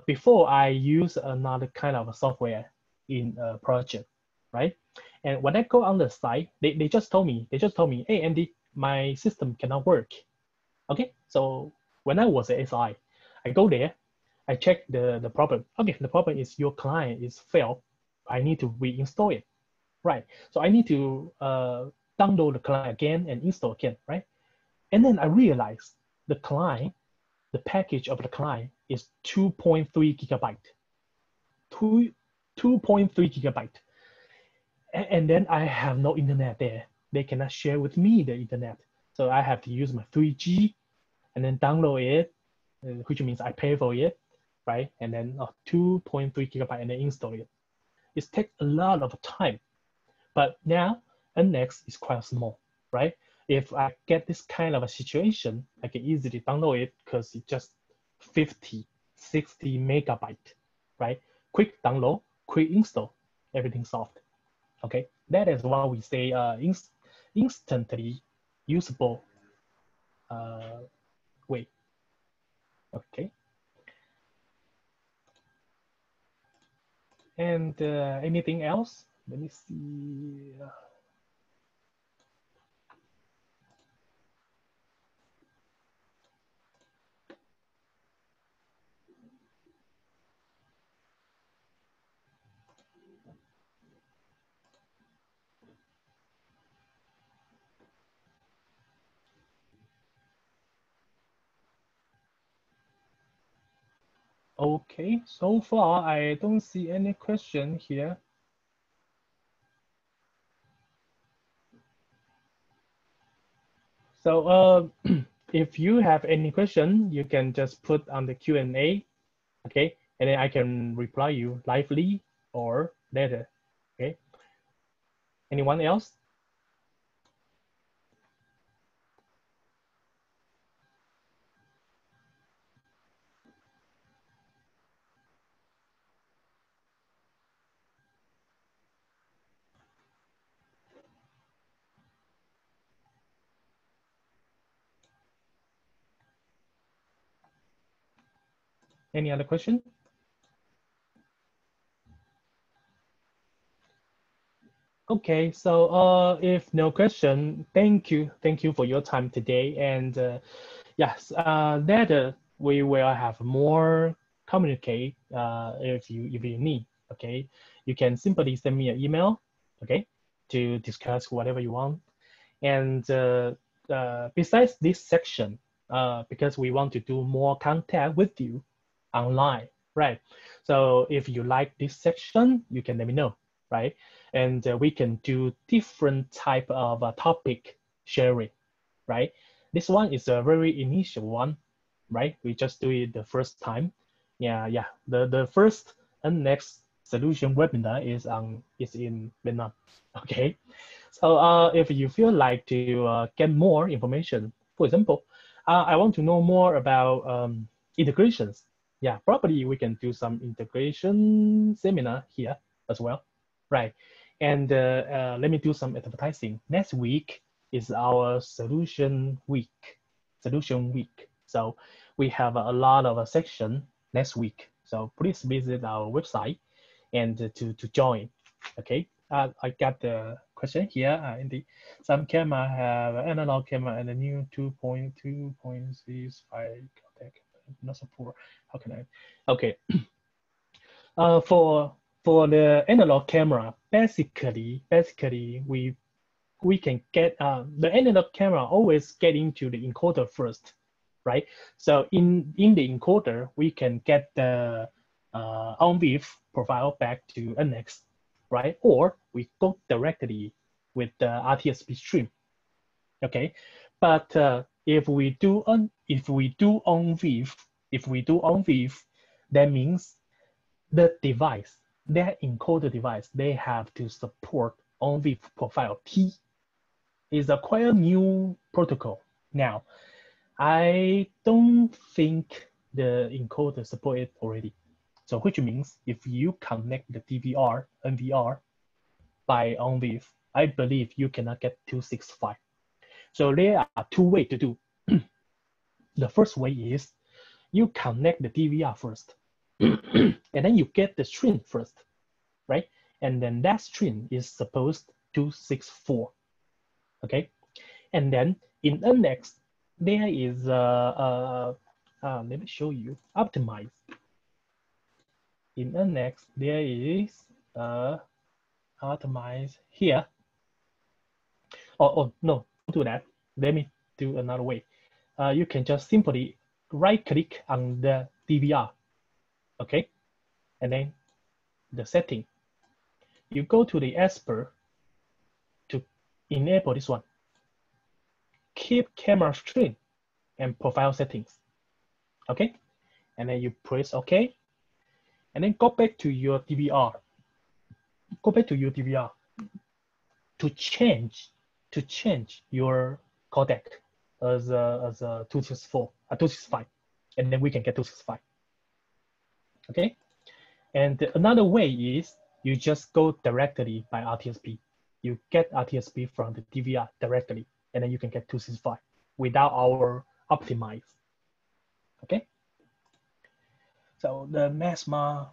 Before I use another kind of software in a project, right? And when I go on the site, they just told me, hey, Andy, my system cannot work. Okay, so when I was at SI, I go there, I check the problem. Okay, the problem is your client is failed. I need to reinstall it, right? So I need to download the client again and install again, right? And then I realized the client, the package of the client is 2.3 gigabyte, 2.3 gigabyte. And then I have no internet there. They cannot share with me the internet. So I have to use my 3G and then download it, which means I pay for it, right? And then 2.3 gigabyte and then install it. It takes a lot of time. But now Nx is quite small, right? If I get this kind of a situation, I can easily download it because it's just 50, 60 megabyte, right? Quick download, quick install, everything solved. Okay, that is what we say instantly usable way. Okay. And anything else? Let me see. Okay, so far I don't see any question here. So if you have any question, you can just put on the Q&A, okay? And then I can reply you lively or later, okay? Anyone else? Any other question? Okay, so if no question, thank you for your time today. And yes, later we will have more communicate if you need. Okay, you can simply send me an email, okay, to discuss whatever you want. And besides this section, because we want to do more contact with you online, right? So if you like this section, you can let me know, right? And we can do different type of topic sharing, right? This one is a very initial one, right? We just do it the first time. Yeah. The first and next solution webinar is in Vietnam, okay? So if you feel like to get more information, for example, I want to know more about integrations. yeah, probably we can do some integration seminar here as well, right? And let me do some advertising. Next week is our solution week. So we have a lot of a section next week. So please visit our website and to join. Okay, I got the question here. Some camera have analog camera and a new 2.2.65 codec not support. How can I? Okay. For the analog camera, basically we can get the analog camera always get into the encoder first, right? So in the encoder, we can get the on width profile back to Nx, right? Or we go directly with the RTSP stream, okay? But if we do on width, that means the device, their encoder device, they have to support on width profile T. Is a quite new protocol. Now, I don't think the encoder support it already. So which means if you connect the DVR, NVR by on width, I believe you cannot get 265. So there are two ways to do. The first way is you connect the DVR first, and then you get the stream first, right? And then that stream is supposed to 264. Okay, and then in Nx there is let me show you optimize. In Nx there is optimize here. Oh no, don't do that. Let me do another way. You can just simply right click on the DVR, okay, and then the setting. You go to the Esper to enable this one. Keep camera stream and profile settings, okay? And then you press OK, and then go back to your DVR. Go back to your DVR to change your codec as a 265, and then we can get 265. Okay, and another way is you just go directly by RTSP. You get RTSP from the DVR directly, and then you can get 265 without our optimize. Okay. So the MESMA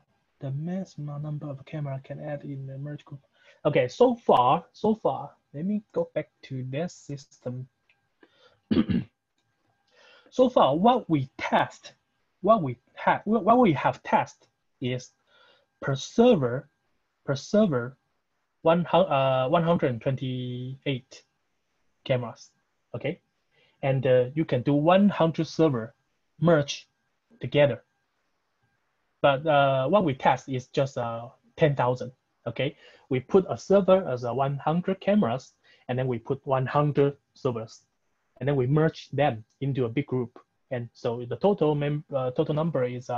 number of camera can add in the merge group. Okay, so far, let me go back to this system. So far, what we have tested is per server 128 cameras, okay? And you can do 100 server merge together. But what we test is just 10,000, okay? We put a server as 100 cameras, and then we put 100 servers, and then we merge them into a big group. And so the total number is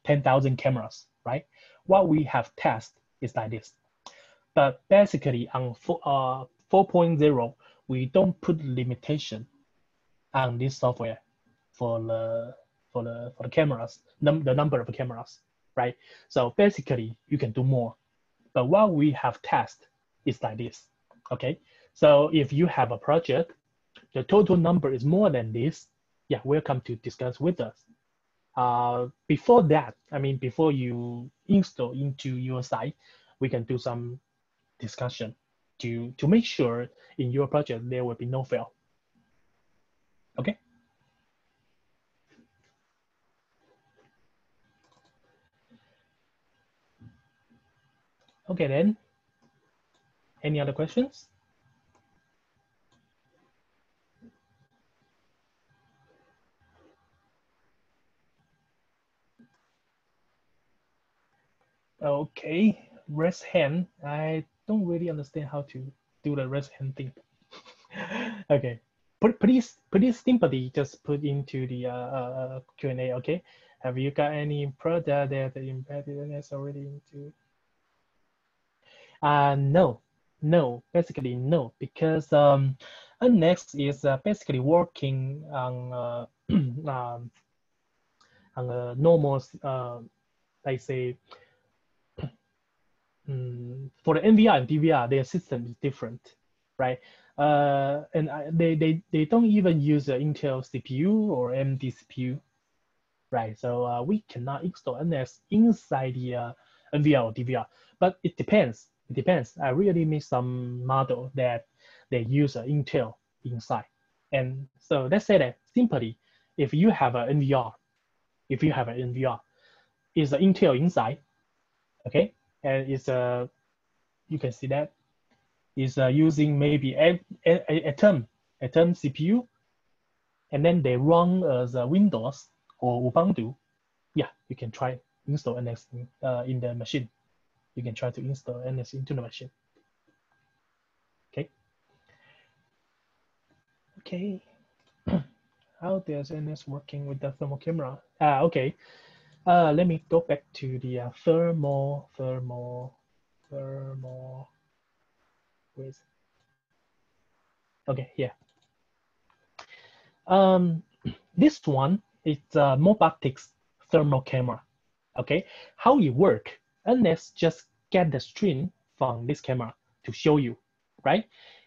10,000 cameras, right? What we have tested is like this. But basically on 4.0, we don't put limitation on this software for the cameras, the number of cameras, right? So basically you can do more. But what we have tested is like this, okay? So if you have a project, the total number is more than this, yeah, welcome to discuss with us. Before that, I mean, before you install into your site, we can do some discussion to make sure in your project there will be no fail. Okay. Okay then. Any other questions? Okay, raise hand. I don't really understand how to do the raise hand thing. Okay, please simply just put into the Q&A. Okay, have you got any product that embedded is already into? No, basically no, because Nx is basically working on on a normal, like say, for the NVR and DVR, their system is different, right? And they don't even use the Intel CPU or AMD CPU, right? So we cannot install NX inside the NVR or DVR, but it depends. It depends. I really meet some model that they use Intel inside. And so let's say that simply, if you have an NVR, is an Intel inside, okay? And it's you can see that is using maybe Atom CPU, and then they run as Windows or Ubuntu. Yeah, you can try install NX in the machine. You can try to install NX into the machine. Okay. Okay. How does NX working with the thermal camera? Okay. Let me go back to the thermal. Where is it? Okay, here. This one is a Mobotix thermal camera. Okay, how it work? NX just get the stream from this camera to show you, right?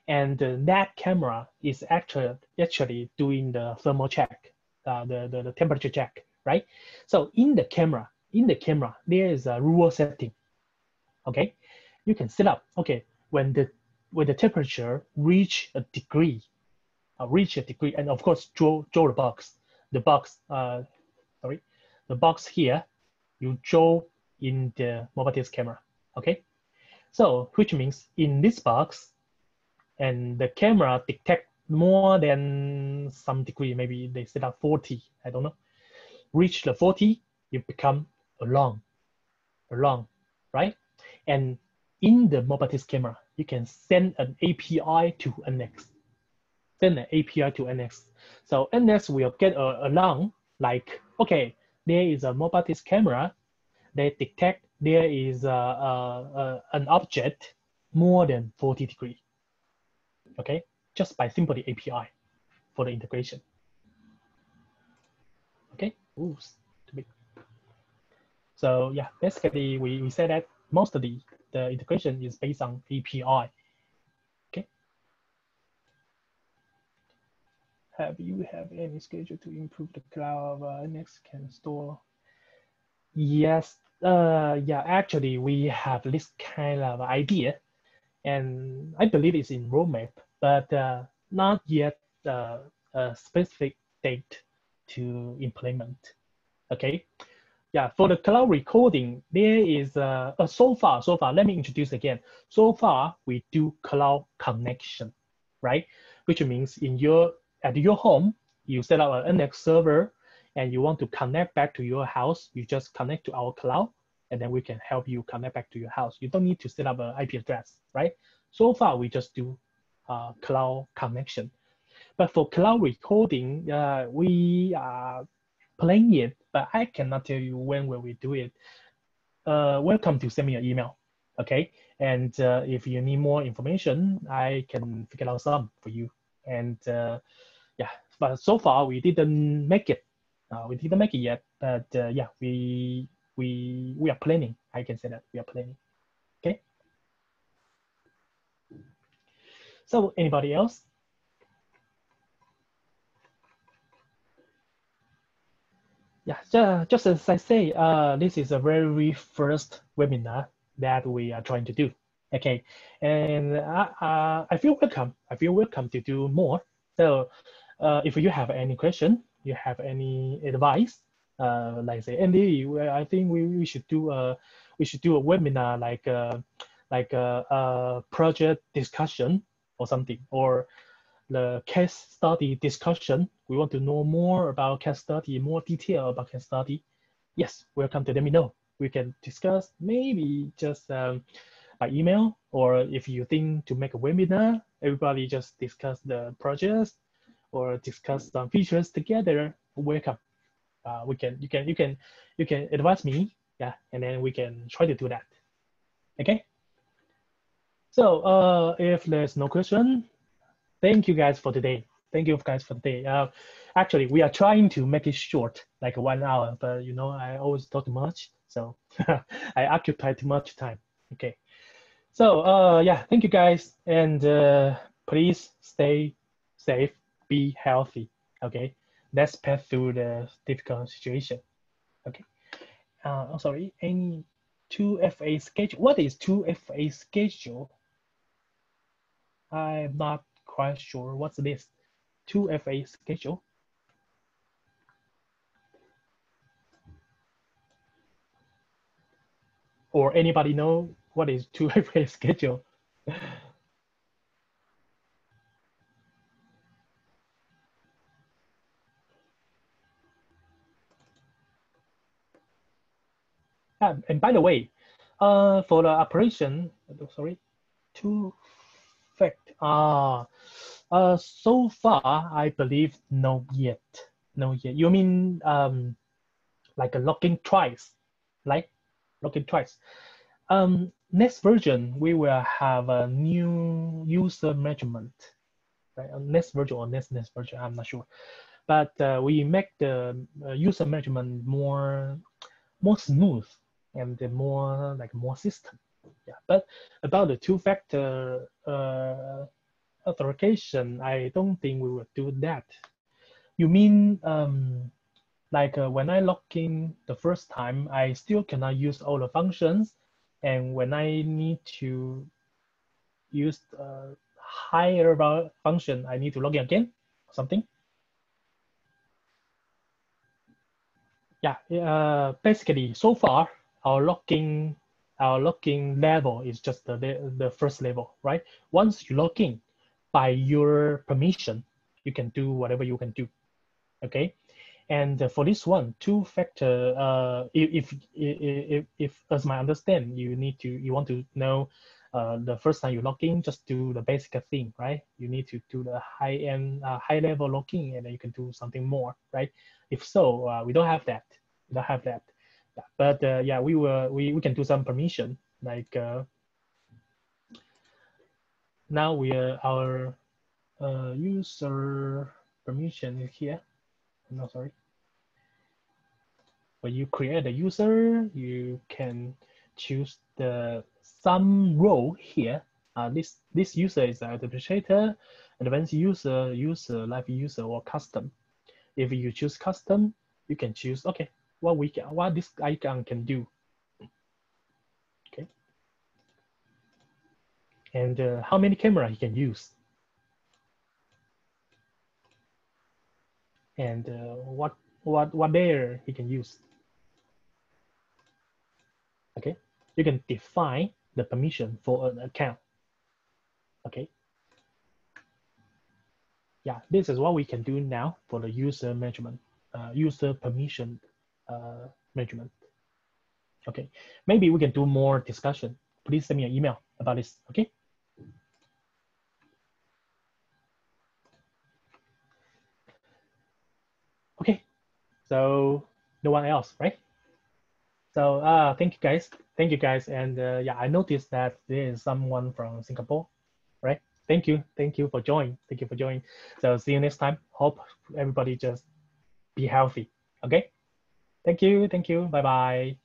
And that camera is actually doing the thermal check, the temperature check, right? So in the camera, there is a rule setting. Okay, you can set up. Okay, when the temperature reach a degree, and of course draw the box. The box here, you draw in the Mobotix camera. Okay, so which means in this box, and the camera detect more than some degree, maybe they set up 40, I don't know. Reach the 40, you become alarm, right? And in the Mobotix camera, you can send an API to NX. So NX will get an alarm like, okay, there is a Mobotix camera. They detect there is an object more than 40 degrees. Okay, just by simply API for the integration. Okay, oops, too big. So yeah, basically we said that most of the integration is based on API. Okay. Have you any schedule to improve the cloud NX can store? Yes, yeah, actually we have this kind of idea, and I believe it's in roadmap, but not yet a specific date to implement. Okay. Yeah, for the cloud recording, there is so far, let me introduce again. So far, we do cloud connection, right? Which means at your home, you set up an NX server and you want to connect back to your house, you just connect to our cloud, and then we can help you connect back to your house. You don't need to set up an IP address, right? So far, we just do cloud connection. But for cloud recording, we are playing it, but I cannot tell you when will we do it. Welcome to send me an email, okay? And if you need more information, I can figure out some for you. And yeah, but so far we didn't make it. We didn't make it yet, but yeah, we are planning. I can say that we are planning. Okay. So anybody else? Yeah, just as I say, this is a very first webinar that we are trying to do. Okay, and I feel welcome. I feel welcome to do more. So if you have any question, you have any advice, like say, Andy, I think we should do a webinar like a project discussion or something, or the case study discussion. We want to know more about case study, more detail about case study. Yes, welcome to let me know. We can discuss maybe just by email, or if you think to make a webinar, everybody just discuss the projects or discuss some features together. Welcome. You can advise me, yeah, and then we can try to do that. Okay. So if there's no question, thank you guys for today. Thank you guys for the day. Actually, we are trying to make it short, like 1 hour, but you know, I always talk too much, so I occupy too much time. Okay. So yeah, thank you guys, and please stay safe, be healthy. Okay, let's pass through the difficult situation. Okay. Oh, sorry. Any 2FA schedule? What is 2FA schedule? I'm not quite sure. What's this? 2FA schedule? Or anybody know what is 2FA schedule? And by the way, for the operation, sorry, two fact. So far, I believe no yet. No yet. You mean like a login twice, like login twice. Next version, we will have a new user measurement. Right? Next version or next version, I'm not sure. But we make the user measurement more smooth and more system. Yeah. But about the two-factor authentication, I don't think we will do that. You mean like when I log in the first time, I still cannot use all the functions, and when I need to use higher function, I need to log in again, something. Yeah, basically, so far our logging level is just the first level, right? Once you log in by your permission, you can do whatever you can do. Okay, and for this one, two-factor, if as my understand, you want to know the first time you log in, just do the basic thing, right? You need to do the high-level login, and then you can do something more, right? If so, we don't have that. We don't have that. But yeah, we can do some permission, like now our user permission is here. No, sorry. When you create a user, you can choose some role here. This user is an administrator, advanced user, live user, or custom. If you choose custom, you can choose what this icon can do. Okay, and how many camera he can use, and what layer he can use. Okay, you can define the permission for an account. Okay. Yeah, this is what we can do now for the user measurement, user permission measurement. Okay, maybe we can do more discussion. Please send me an email about this, okay? Okay, so no one else, right? So thank you guys, and yeah, I noticed that there is someone from Singapore, right? Thank you for joining. Thank you for joining. So see you next time. Hope everybody just be healthy, okay? Thank you, bye bye.